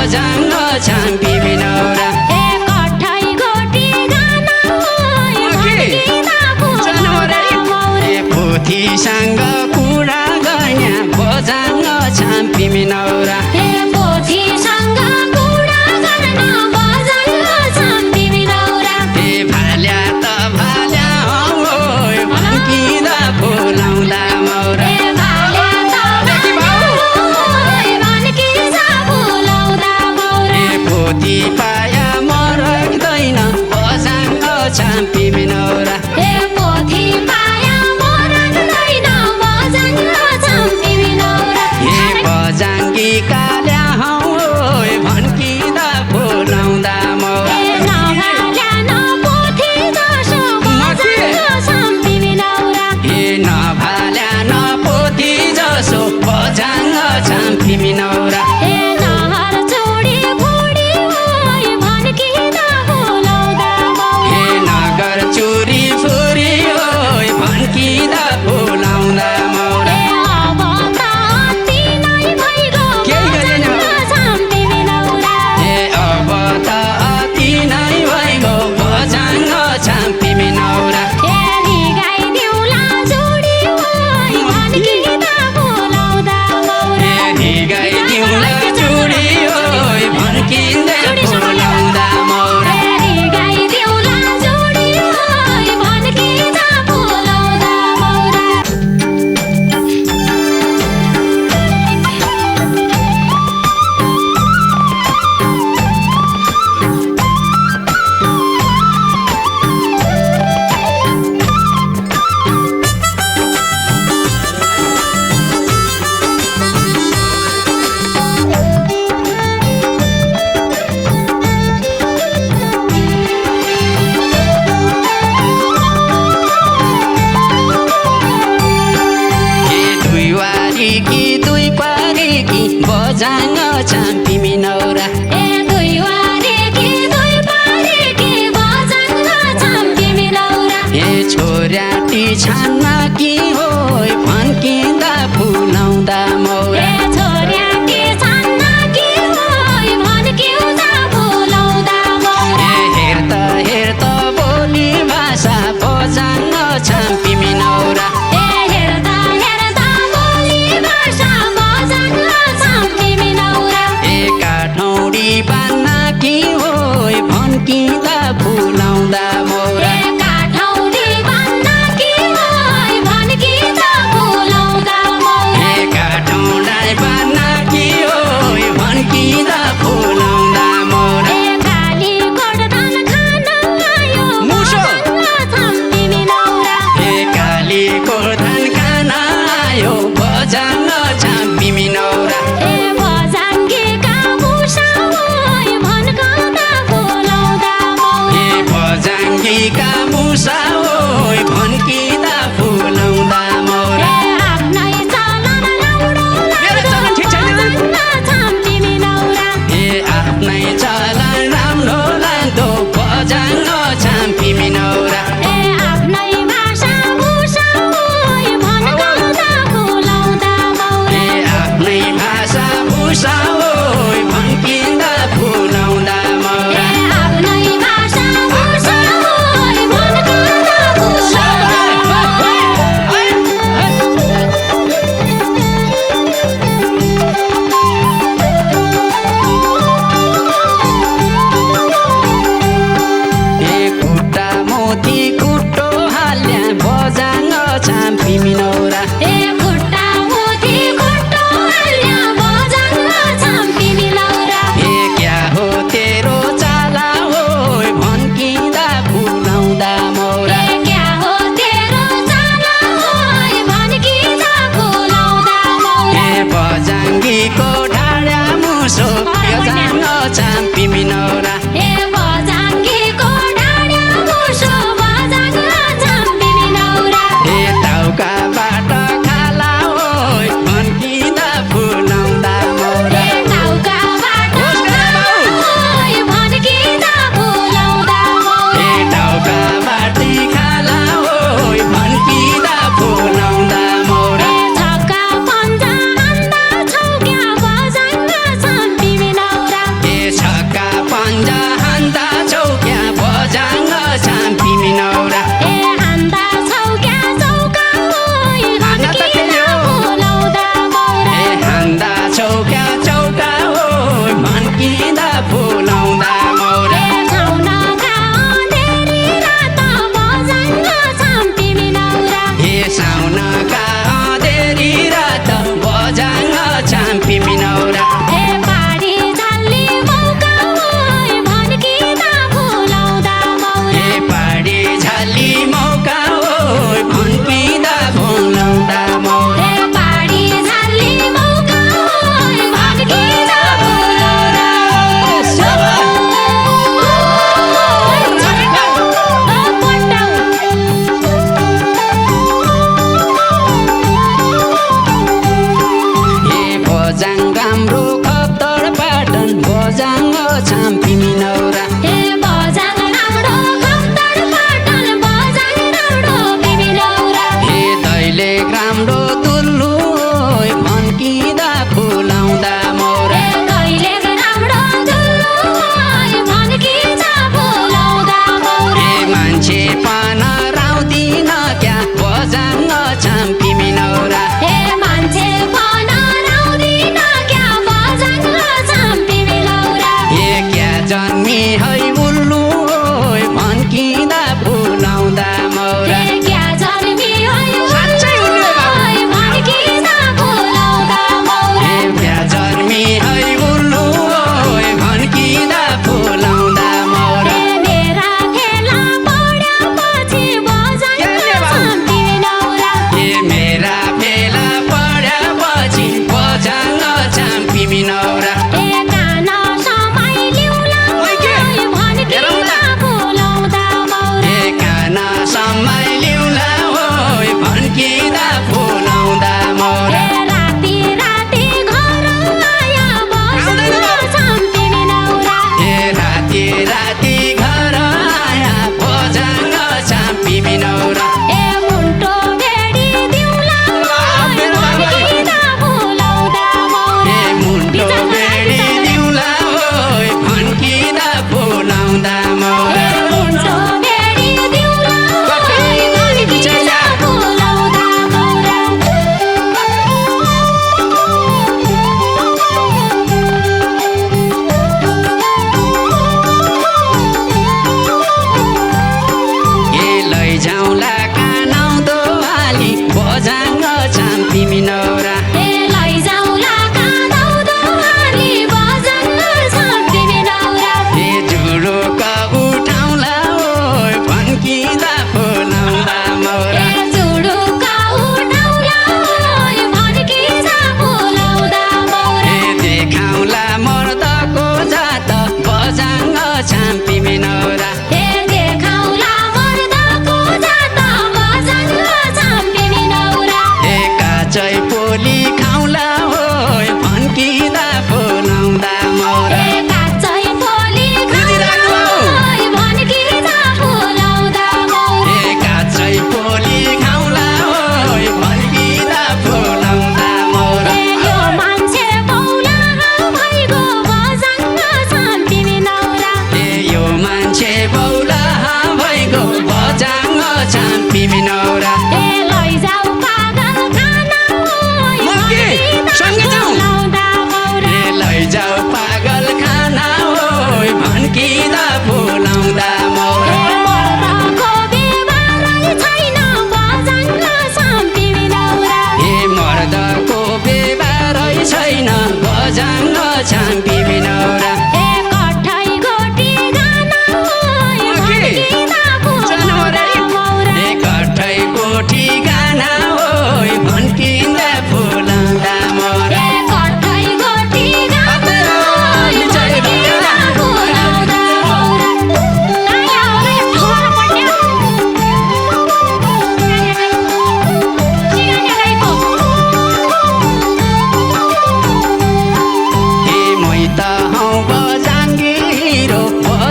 बजाङ छाम्पी मिनौरा ए कठै घोटी गाना भड्किँदा फुलाउँदा मौरा ए पोथीसँग कुरा गर्ने बजाङ छाम्पी मिनौरा ए पोथीसँग कुरा गर्न बजाङ छाम्पी मिनौरा ए भाल्या त भाल्या हो भड्किँदा फुलाउँदा मौरा ए भाल्या त भाल्या भड्किँदा फुलाउँदा मौरा ए पोथी पाया मरक्दैन बजाङ छाम्पी मिनौरा ए पोथी पाया मरक्दैन बजाङ छाम्पी मिनौरा ए बजाङ्गी काल्या हौ भड्किँदा फुलाउँदा मौरा ए नभाल्या नपोथी जसो बजाङ छाम्पी मिनौरा ए नभाल्या नपोथी जसो बजाङ छाम्पी मिनौरा ए नहर चोडी फुडी ओइ भड्किँदा फुलाउँदा मौरा ए नगर चुरी फुरी ओइ भड्किँदा फुलाउँदा मौरा ए अब त अति नै भइगयो केही गरेन। बजाङ छाम्पी मिनौरा ए अब त अति नै भइगयो बजाङ छाम्पी मिनौरा ए रिगाइदिउँला जोडी ओइ भड्किँदा फुलाउँदा मौरा ए ढिगाइदिउँला चुडी ओइ भड्किँदा फुलाउँदा मौरा ए रिगाइदिउँला जोडी ओइ भड्किँदा फुलाउँदा मौरा ए दुई वारी कि दुई पारी कि बजाङ छाम्पी मिनौरा ए दुई वारी कि दुई पारी कि बजाङ छाम्पी मिनौरा ए छोराटी छान्न कि हो फन्किँदा फुलाउँदा मौरा ए छोर्याटी छान्न कि ओइ भड्किउँदा फुलाउँदा मौरा ए हेर त बोली भाषा बजाङ छाम्पी मिनौरा ए हेर्दा हेर्दा बोली भाषा बजाङ छाम्पी मिनौरा ए काठौडी बान्न कि हो फन्किँदा फुलाउँदा मौरा ए काठौडी बान्न कि ओइ भड्किँदा फुलाउँदा मौरा ए काठौडाइ बान्न कि हो फन्किँदा फुलाउँदा मौरा ए काली गोठधन खान आयो मुसो। बजाङ छाम्पी मिनौरा ए कालीको धान खान आयो बजाङ छाम्पी मिनौरा ए बजाङ्गेका मुसा ओइ भड्काउँदा फुलाउँदा मौरा ए बजाङ्गीका मुसा ओइ भन्किँदा फुलाउँदा मौरा ए आफ्नै चलन लाउडो मेरो चलन ठिक छैन। बजाङ छाम्पी मिनौरा ए आफ्नै चलन राम्रो लाग्दो बजाङ छाम्पी मिनौरा ए आफ्नै भाषा भूषा ओइ भड्काउँदा फुलाउँदा मौरा ए आफ्नै भाषा भूषा ओइ भन्किँदा फुलाउँदा ए मौरा आफ्नै भाषा भूषा ओइ भड्काउँदा फुलाउँदा ए खुट्टा मोती खुट्टो हाल्या बजाङ छाम्पी मिनौरा ए खुट्टा मोती खुट्टो हाल्या बजाङ छाम्पी मिनौरा ए क्या हो तेरो चाला हो भन्किँदा फुलाउँदा मौरा ए क्या हो तेरो चाला ओइ भड्किँदा फुलाउँदा मौरा ए बजाङ्गीको ढाडा मुसो बजाङ छाम्पी मिनौरा ए बजाङ्गेको डाँडा मुसो बजाङ छाम्पी मिनौरा ए टाउकाबाट खाला ओइ भन्किँदा फुलाउँदा मौरा ए टाउकाबाट ओइ भड्किँदा फुलाउँदा मौरा ए टाउकाबाट खाला ओइ भन्किँदा फुलाउँदा मौरा ए छक्का पन्जा हान्दा छौक्या बजाङ छाम्पी मिनौरा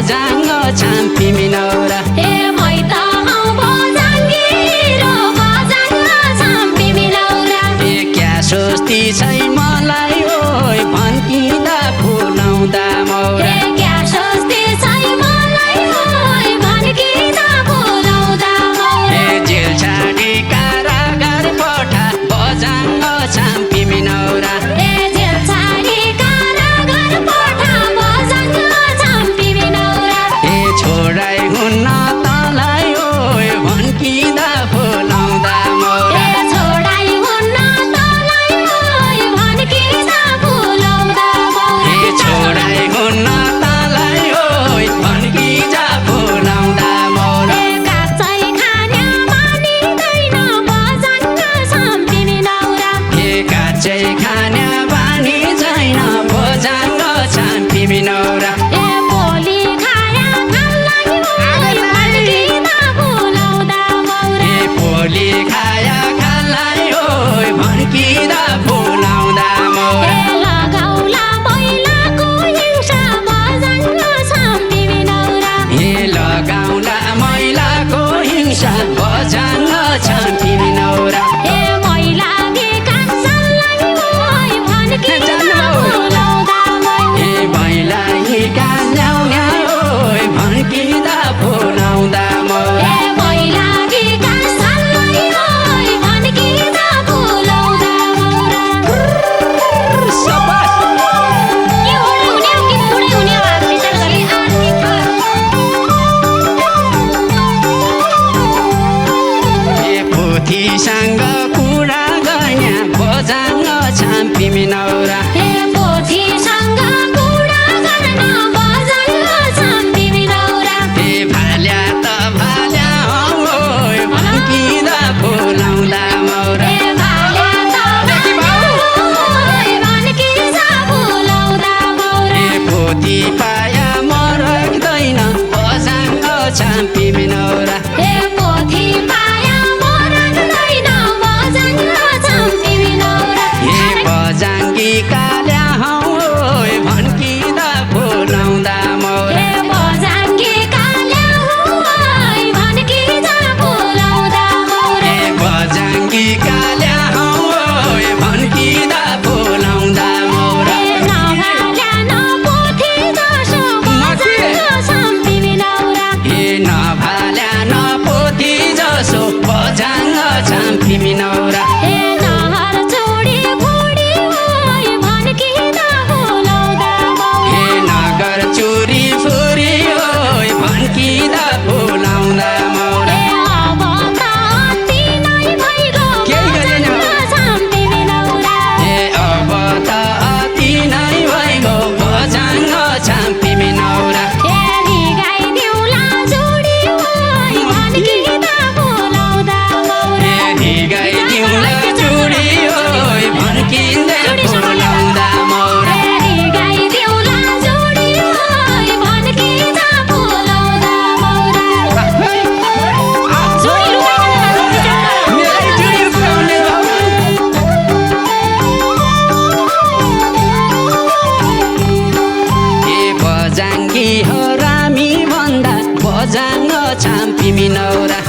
बजाङ्ग छाम्पी मिनौरा ए मै त हौ बजाङ्गी र बजाङ्ग छाम्पी मिनौरा ए क्या सोच्ती छै मलाई ओइ भन्किँदा फुलाउँदा मौरा ए क्या सोच्ती छै मलाई ओइ भन्किँदा फुलाउँदा मौरा ए जेल छाडी कारागार पठा बजाङ्ग छाम्पी मिनौरा ए जेल छाडी कारागार पठा बजाङ्ग छाम्पी मिनौरा ए छोडाइ हुन्न तँलाई ओइ भन्किँदा फुलाउँदा मौरा ए छोडाइ हुन्न तँलाई ओइ भन्किँदा फुलाउँदा मौरा ए छोडाइ हुन्न तँलाई ओइ भन्किँदा फुलाउँदा मौरा ए काँचै खाने मानिँदैन बजाङ्ग छाम्पी मिनौरा ए काँचै खाने बानी छैन बजाङ्ग छाम्पी मिनौरा ए बोली खाया खानलाई ओइ भन्किँदा फुलाउँदा मौरा ए पोली खाया खालाई ओइ भन्किँदा फुलाउँदा मौरा ए लगाउला मैलाको हिंसा बजाङ्ग छाम्पी मिनौरा ए लगाउला मैलाको हिंसा बजाङ्ग छाम्पी मिनौरा ए मैला कान्छलाई ओइ भन्किँदा फुलाउँदा मौरा ए मैलाहीका ल्याउने ओइ भन्किँदा फुलाउँदा मौरा ए मैला कान्छलाई ओइ भन्किँदा फुलाउँदा मौरा सबास के हुने हो कि बुढै हुने हो आप विचार गरी ए पोथीसँग कुरा गर्ने बजाङ्ग छाम्पी मिनौरा ए पोथीसँग कुरा गर्न बजाङ्ग छाम्पी मिनौरा ए भाल्या त भाल्या हौ ओइ भन्किँदा फुलाउँदा मौरा ए भाल्या त ओइ भन्किँदा फुलाउँदा मौरा ए पोथी पाया मर्दैन बजाङ्ग छाम्पी मिनौरा ए पोथी पाया मर्दैन बजाङ्ग छाम्पी मिनौरा ए बजाङ्गी काल्या हौ ओइ भन्किँदा फुलाउँदा मौरा ए बजाङ्गी काल्या ओइ भन्किँदा फुलाउँदा मौरा ए बजाङ्गी काल्या हौ ओइ भन्किँदा फुलाउँदा मौरा ए नभाल्या नपोथी जसो बजाङ्ग छाम्पी मिनौरा ए नभाल्या नपोथी जसो बजाङ्ग छाम्पी मिनौरा ए नहर चोडी फुडी ओइ भन्किँदा फुलाउँदा मौरा ए नगर चुरी फुरी ओइ भन्किँदा फुलाउँदा मौरा ए अब त अति नै भइगयो केही गरेन। बजाङ्ग छाम्पी मिनौरा ए अब त अति नै भइगयो बजाङ्ग छाम्पी मिनौरा ए रिगाइदिउँला जोडी ओइ भन्किँदा फुलाउँदा मौरा ए रिगाइदिउँला चुडी ओइ भन्किँदा फुलाउँदा मौरा ए रिगाइदिउँला जोडी ओइ भन्किँदा फुलाउँदा मौरा जोडी लुगाइदिनु विचार मेरै चुडी फुलाउने ए बजाङ्गी हो रामी भन्दा बजाङ्ग छाम्पी मिनौरा